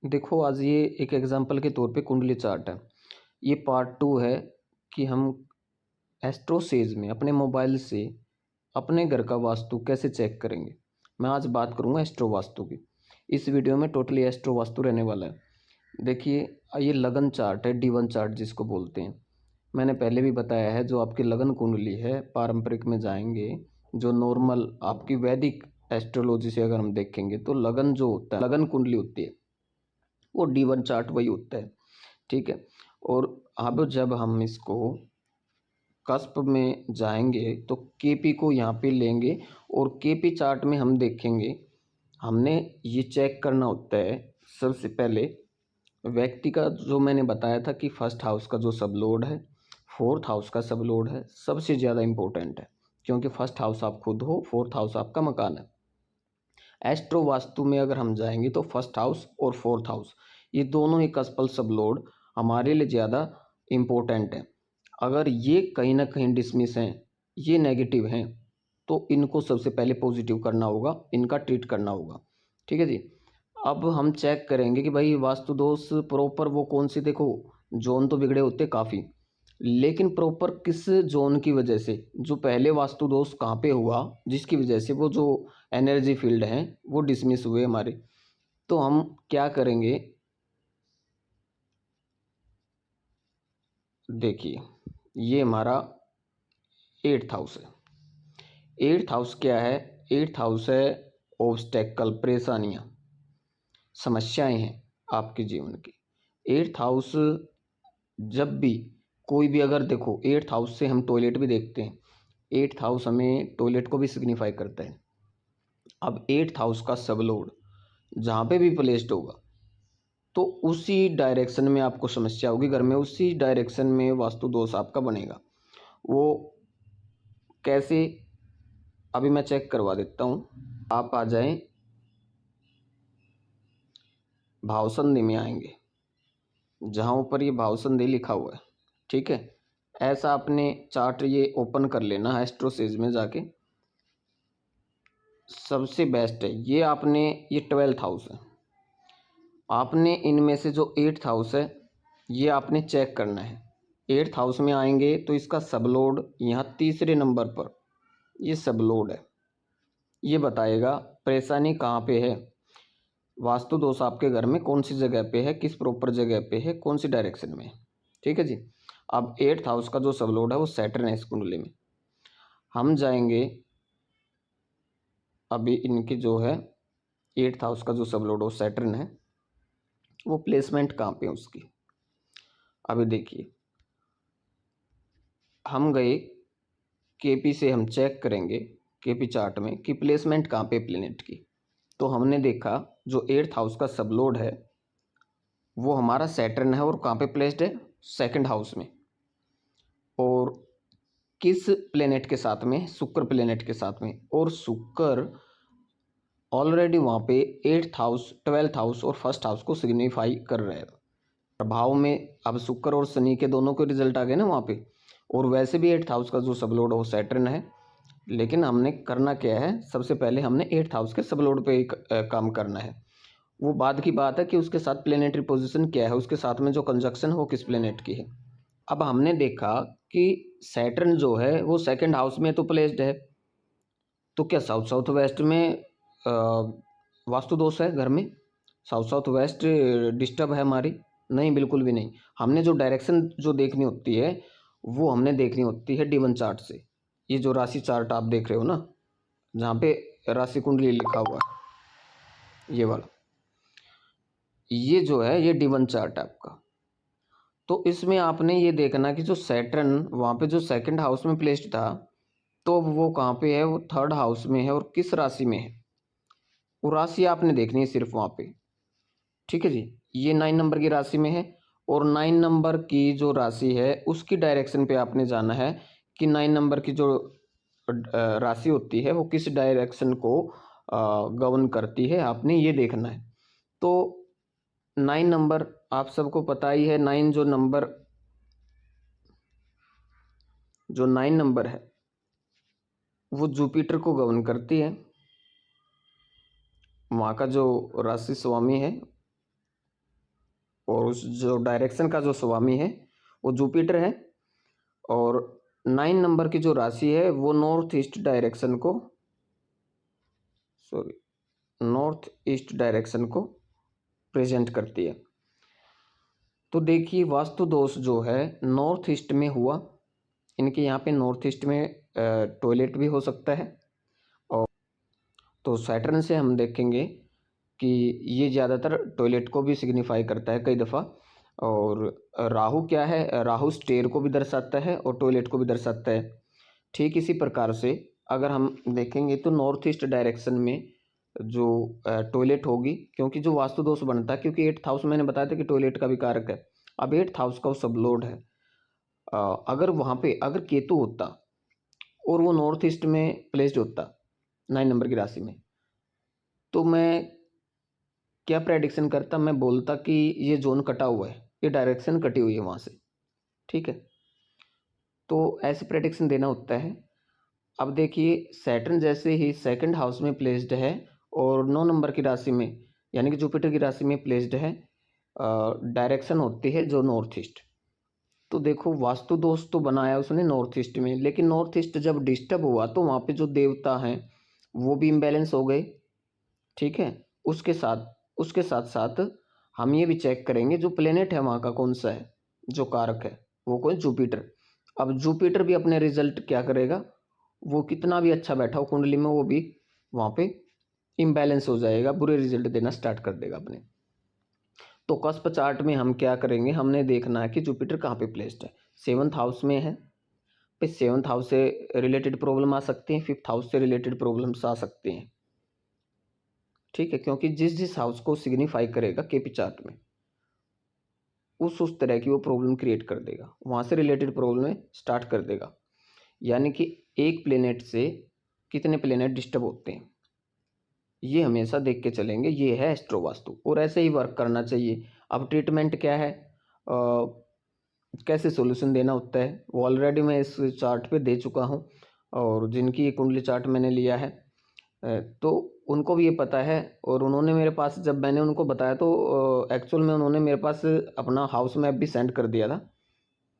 देखो, आज ये एक एग्जांपल के तौर पे कुंडली चार्ट है। ये पार्ट 2 है कि हम एस्ट्रोसेज में अपने मोबाइल से अपने घर का वास्तु कैसे चेक करेंगे। मैं आज बात करूँगा एस्ट्रो वास्तु की। इस वीडियो में टोटली एस्ट्रो वास्तु रहने वाला है। देखिए, ये लगन चार्ट है, D1 चार्ट जिसको बोलते हैं। मैंने पहले भी बताया है, जो आपकी लगन कुंडली है, पारंपरिक में जाएंगे, जो नॉर्मल आपकी वैदिक एस्ट्रोलॉजी से अगर हम देखेंगे तो लगन जो होता है, लगन कुंडली होती है, वो D1 चार्ट वही होता है। ठीक है। और अब जब हम इसको कस्प में जाएंगे तो केपी को यहाँ पे लेंगे और केपी चार्ट में हम देखेंगे, हमने ये चेक करना होता है सबसे पहले व्यक्ति का, जो मैंने बताया था कि फर्स्ट हाउस का जो सब लोड है, फोर्थ हाउस का सब लोड है, सबसे ज़्यादा इम्पोर्टेंट है, क्योंकि फर्स्ट हाउस आप खुद हो, फोर्थ हाउस आपका मकान है। एस्ट्रो वास्तु में अगर हम जाएंगे तो फर्स्ट हाउस और फोर्थ हाउस, ये दोनों ही कस्पल सब लोड हमारे लिए ज़्यादा इम्पोर्टेंट है। अगर ये कहीं ना कहीं डिसमिस हैं, ये नेगेटिव हैं, तो इनको सबसे पहले पॉजिटिव करना होगा, इनका ट्रीट करना होगा। ठीक है जी। अब हम चेक करेंगे कि भाई वास्तु दोष प्रॉपर वो कौन सी, देखो जोन तो बिगड़े होते काफ़ी, लेकिन प्रॉपर किस जोन की वजह से, जो पहले वास्तु दोष कहाँ पे हुआ जिसकी वजह से वो जो एनर्जी फील्ड हैं वो डिसमिस हुए हमारे। तो हम क्या करेंगे, देखिए ये हमारा 8th हाउस है। 8th हाउस क्या है? 8th हाउस है ऑब्स्टेकल, परेशानियाँ, समस्याएं हैं आपके जीवन की। 8th हाउस जब भी कोई भी, अगर देखो 8th हाउस से हम टॉयलेट भी देखते हैं, 8th हाउस हमें टॉयलेट को भी सिग्निफाई करता है। अब 8th हाउस का सब लोड जहाँ पे भी प्लेस्ड होगा तो उसी डायरेक्शन में आपको समस्या होगी घर में, उसी डायरेक्शन में वास्तु दोष आपका बनेगा। वो कैसे, अभी मैं चेक करवा देता हूँ। आप आ जाएं, भावसंधि में आएंगे, जहाँ ऊपर ये भावसंधि लिखा हुआ है। ठीक है। ऐसा आपने चार्ट ये ओपन कर लेना है एस्ट्रोसेज में जाके, सबसे बेस्ट है ये। आपने ये 12th हाउस है, आपने इनमें से जो 8th हाउस है ये आपने चेक करना है। 8th हाउस में आएंगे तो इसका सब लोड यहाँ तीसरे नंबर पर, ये सब लोड है, ये बताएगा परेशानी कहाँ पे है, वास्तु दोष आपके घर में कौन सी जगह पे है, किस प्रॉपर जगह पे है, कौन सी डायरेक्शन में है। ठीक है जी। अब 8th हाउस का जो सब लोड है वो सैटर्न है इस कुंडली में। हम जाएंगे, अभी इनकी जो है 8th हाउस का जो सब लोड है वो सैटर्न है, वो प्लेसमेंट कहाँ पे है उसकी। अभी देखिए, हम गए केपी से, हम चेक करेंगे केपी चार्ट में कि प्लेसमेंट कहाँ पे प्लेनेट की। तो हमने देखा जो 8th हाउस का सब लोड है वो हमारा सैटर्न है, और कहाँ पे प्लेस्ड है, सेकंड हाउस में। और किस प्लेनेट के साथ में, शुक्र प्लेनेट के साथ में, और शुक्र ऑलरेडी वहाँ पे 8th हाउस, 12th हाउस और फर्स्ट हाउस को सिग्निफाई कर रहे हैं प्रभाव में। अब शुक्र और शनि के दोनों के रिजल्ट आ गए ना वहाँ पे। और वैसे भी 8th हाउस का जो सब लोड है वो सैटर्न है, लेकिन हमने करना क्या है, सबसे पहले हमने 8th हाउस के सब लोड पे काम करना है। वो बाद की बात है कि उसके साथ प्लेनेटरी पोजीशन क्या है, उसके साथ में जो कंजक्शन हो किस प्लेनेट की है। अब हमने देखा कि सैटर्न जो है वो सेकंड हाउस में तो प्लेस्ड है, तो क्या साउथ साउथ वेस्ट में वास्तु दोष है घर में? साउथ साउथ वेस्ट डिस्टर्ब है हमारी? नहीं, बिल्कुल भी नहीं। हमने जो डायरेक्शन जो देखनी होती है वो हमने देखनी होती है D1 चार्ट से। ये जो राशि चार्ट आप देख रहे हो ना, जहाँ पे राशि कुंडली लिखा हुआ है, ये वाला, ये जो है ये D1 चार्ट है आपका। तो इसमें आपने ये देखना कि जो सैटर्न वहाँ पे जो सेकंड हाउस में प्लेस्ड था, तो वो कहाँ पे है, वो थर्ड हाउस में है, और किस राशि में है वो राशि आपने देखनी है सिर्फ वहाँ पे। ठीक है जी। ये 9 नंबर की राशि में है, और 9 नंबर की जो राशि है उसकी डायरेक्शन पे आपने जाना है कि 9 नंबर की जो राशि होती है वो किस डायरेक्शन को गवर्न करती है, आपने ये देखना है। तो 9 नंबर आप सबको पता ही है, 9 जो 9 नंबर है वो जुपिटर को गवर्न करती है। वहाँ का जो राशि स्वामी है उस जो डायरेक्शन का जो स्वामी है वो जुपिटर है, और 9 नंबर की जो राशि है वो नॉर्थ ईस्ट डायरेक्शन को प्रेजेंट करती है। तो देखिए वास्तु दोष जो है नॉर्थ ईस्ट में हुआ, इनके यहाँ पे नॉर्थ ईस्ट में टॉयलेट भी हो सकता है। और तो सैटर्न से हम देखेंगे कि ये ज़्यादातर टॉयलेट को भी सिग्निफाई करता है कई दफ़ा। और राहु क्या है, राहु स्टेयर को भी दर्शाता है और टॉयलेट को भी दर्शाता है। ठीक इसी प्रकार से अगर हम देखेंगे तो नॉर्थ ईस्ट डायरेक्शन में जो टॉयलेट होगी, क्योंकि जो वास्तु दोष बनता है, क्योंकि 8th हाउस मैंने बताया था कि टॉयलेट का भी कारक है। अब 8th हाउस का वो सबलोड है, अगर वहाँ पे अगर केतु होता और वो नॉर्थ ईस्ट में प्लेस्ड होता 9 नंबर की राशि में, तो मैं क्या प्रेडिक्शन करता, मैं बोलता कि ये जोन कटा हुआ है, ये डायरेक्शन कटी हुई है वहाँ से। ठीक है, तो ऐसे प्रेडिक्शन देना होता है। अब देखिए सैटर्न जैसे ही सेकंड हाउस में प्लेस्ड है और 9 नंबर की राशि में यानी कि जुपिटर की राशि में प्लेस्ड है, डायरेक्शन होती है जो नॉर्थ ईस्ट। तो देखो वास्तु दोष तो बनाया उसने नॉर्थ ईस्ट में, लेकिन नॉर्थ ईस्ट जब डिस्टर्ब हुआ तो वहाँ पे जो देवता हैं वो भी इम्बैलेंस हो गए। ठीक है, उसके साथ साथ हम ये भी चेक करेंगे जो प्लेनेट है वहाँ का कौन सा है, जो कारक है वो कौन, जुपिटर। अब जुपिटर भी अपने रिजल्ट क्या करेगा, वो कितना भी अच्छा बैठा हो कुंडली में वो भी वहाँ पे इम्बैलेंस हो जाएगा, बुरे रिजल्ट देना स्टार्ट कर देगा अपने। तो कस्प चार्ट में हम क्या करेंगे, हमने देखना है कि जुपिटर कहाँ पे प्लेस्ड है। 7th हाउस में है, पे 7th हाउस से रिलेटेड प्रॉब्लम आ सकती हैं, 5th हाउस से रिलेटेड प्रॉब्लम्स आ सकती हैं। ठीक है, क्योंकि जिस जिस हाउस को सिग्निफाई करेगा केपी चार्ट में उस तरह की वो प्रॉब्लम क्रिएट कर देगा, वहाँ से रिलेटेड प्रॉब्लम स्टार्ट कर देगा। यानी कि एक प्लेनेट से कितने प्लेनेट डिस्टर्ब होते हैं ये हमेशा देख के चलेंगे, ये है एस्ट्रो वास्तु, और ऐसे ही वर्क करना चाहिए। अब ट्रीटमेंट क्या है, कैसे सॉल्यूशन देना होता है वो ऑलरेडी मैं इस चार्ट पे दे चुका हूँ, और जिनकी कुंडली चार्ट मैंने लिया है तो उनको भी ये पता है। और उन्होंने मेरे पास, जब मैंने उनको बताया तो एक्चुअल में उन्होंने मेरे पास अपना हाउस मैप भी सेंड कर दिया था,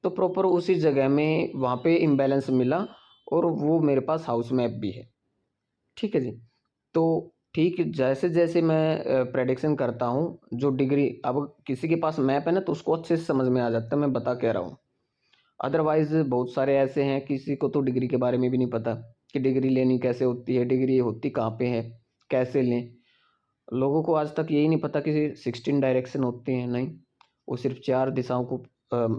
तो प्रॉपर उसी जगह में वहाँ पे इम्बैलेंस मिला और वो मेरे पास हाउस मैप भी है। ठीक है जी, तो ठीक जैसे जैसे मैं प्रेडिक्शन करता हूँ, जो डिग्री अब किसी के पास मैप है ना तो उसको अच्छे से समझ में आ जाता है, मैं बता कह रहा हूँ। अदरवाइज बहुत सारे ऐसे हैं किसी को तो डिग्री के बारे में भी नहीं पता कि डिग्री लेनी कैसे होती है, डिग्री होती कहाँ पे है, कैसे लें। लोगों को आज तक यही नहीं पता कि 16 डायरेक्शन होते हैं, नहीं, वो सिर्फ 4 दिशाओं को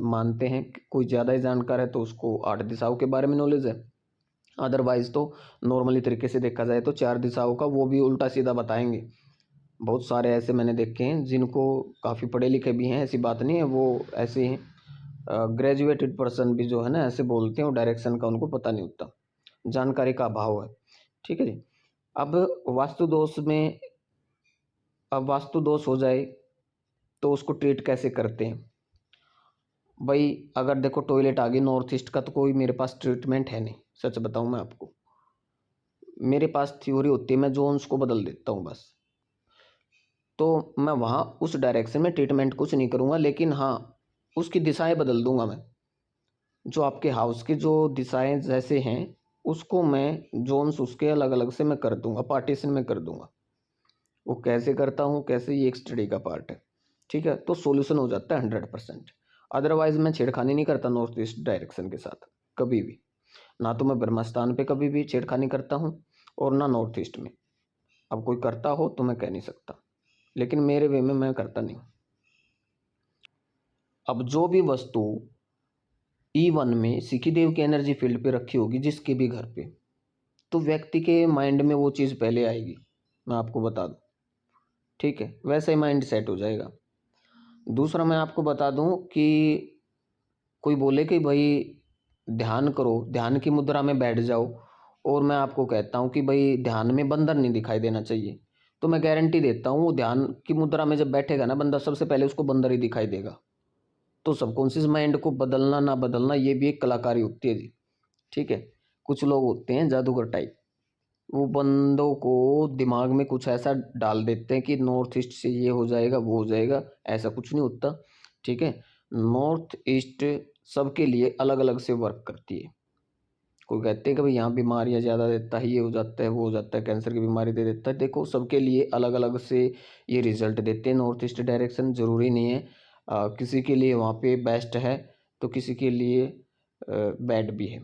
मानते हैं। कोई ज़्यादा ही जानकार है तो उसको 8 दिशाओं के बारे में नॉलेज है। अदरवाइज तो नॉर्मली तरीके से देखा जाए तो 4 दिशाओं का वो भी उल्टा सीधा बताएंगे। बहुत सारे ऐसे मैंने देखे हैं जिनको काफ़ी पढ़े लिखे भी हैं, ऐसी बात नहीं है, वो ऐसे हैं ग्रेजुएटेड पर्सन भी जो है ना ऐसे बोलते हैं, और डायरेक्शन का उनको पता नहीं होता, जानकारी का अभाव है। ठीक है जी, अब वास्तु दोष में, अब वास्तु दोष हो जाए तो उसको ट्रीट कैसे करते हैं भाई। अगर देखो टॉयलेट आ गई नॉर्थ ईस्ट का तो कोई मेरे पास ट्रीटमेंट है नहीं, सच बताऊं मैं आपको। मेरे पास थ्योरी होती है, मैं जोन्स को बदल देता हूँ बस। तो मैं वहाँ उस डायरेक्शन में ट्रीटमेंट कुछ नहीं करूँगा, लेकिन हाँ उसकी दिशाएं बदल दूंगा मैं। जो आपके हाउस की जो दिशाएं जैसे हैं उसको मैं जोन्स उसके अलग अलग से मैं कर दूंगा, पार्टीशन में कर दूंगा। वो कैसे करता हूँ कैसे, ये एक स्टडी का पार्ट है। ठीक है, तो सॉल्यूशन हो जाता है 100%। अदरवाइज मैं छेड़खानी नहीं करता नॉर्थ ईस्ट डायरेक्शन के साथ कभी भी, ना तो मैं ब्रह्मस्थान पे कभी भी छेड़खानी करता हूँ और ना नॉर्थ ईस्ट में। अब कोई करता हो तो मैं कह नहीं सकता, लेकिन मेरे वे में मैं करता नहीं। अब जो भी वस्तु E1 में सिखी देव की एनर्जी फील्ड पे रखी होगी जिसके भी घर पे, तो व्यक्ति के माइंड में वो चीज़ पहले आएगी, मैं आपको बता दूं। ठीक है, वैसे ही माइंड सेट हो जाएगा। दूसरा मैं आपको बता दूं कि कोई बोले कि भाई ध्यान करो, ध्यान की मुद्रा में बैठ जाओ, और मैं आपको कहता हूं कि भाई ध्यान में बंदर नहीं दिखाई देना चाहिए, तो मैं गारंटी देता हूं वो ध्यान की मुद्रा में जब बैठेगा ना बंदा, सबसे पहले उसको बंदर ही दिखाई देगा। तो सबकॉन्शियस माइंड को बदलना ना बदलना ये भी एक कलाकारी होती है जी। ठीक है, कुछ लोग होते हैं जादूगर टाइप, वो बंदों को दिमाग में कुछ ऐसा डाल देते हैं कि नॉर्थ ईस्ट से ये हो जाएगा वो हो जाएगा, ऐसा कुछ नहीं होता। ठीक है। नॉर्थ ईस्ट सबके लिए अलग अलग से वर्क करती है। कोई कहते हैं कि भाई यहाँ बीमारियाँ ज़्यादा देता है, ये हो जाता है, वो हो जाता है, कैंसर की बीमारी दे देता है। देखो सबके लिए अलग अलग से ये रिजल्ट देते हैं। नॉर्थ ईस्ट डायरेक्शन ज़रूरी नहीं है, किसी के लिए वहाँ पे बेस्ट है तो किसी के लिए बैड भी है।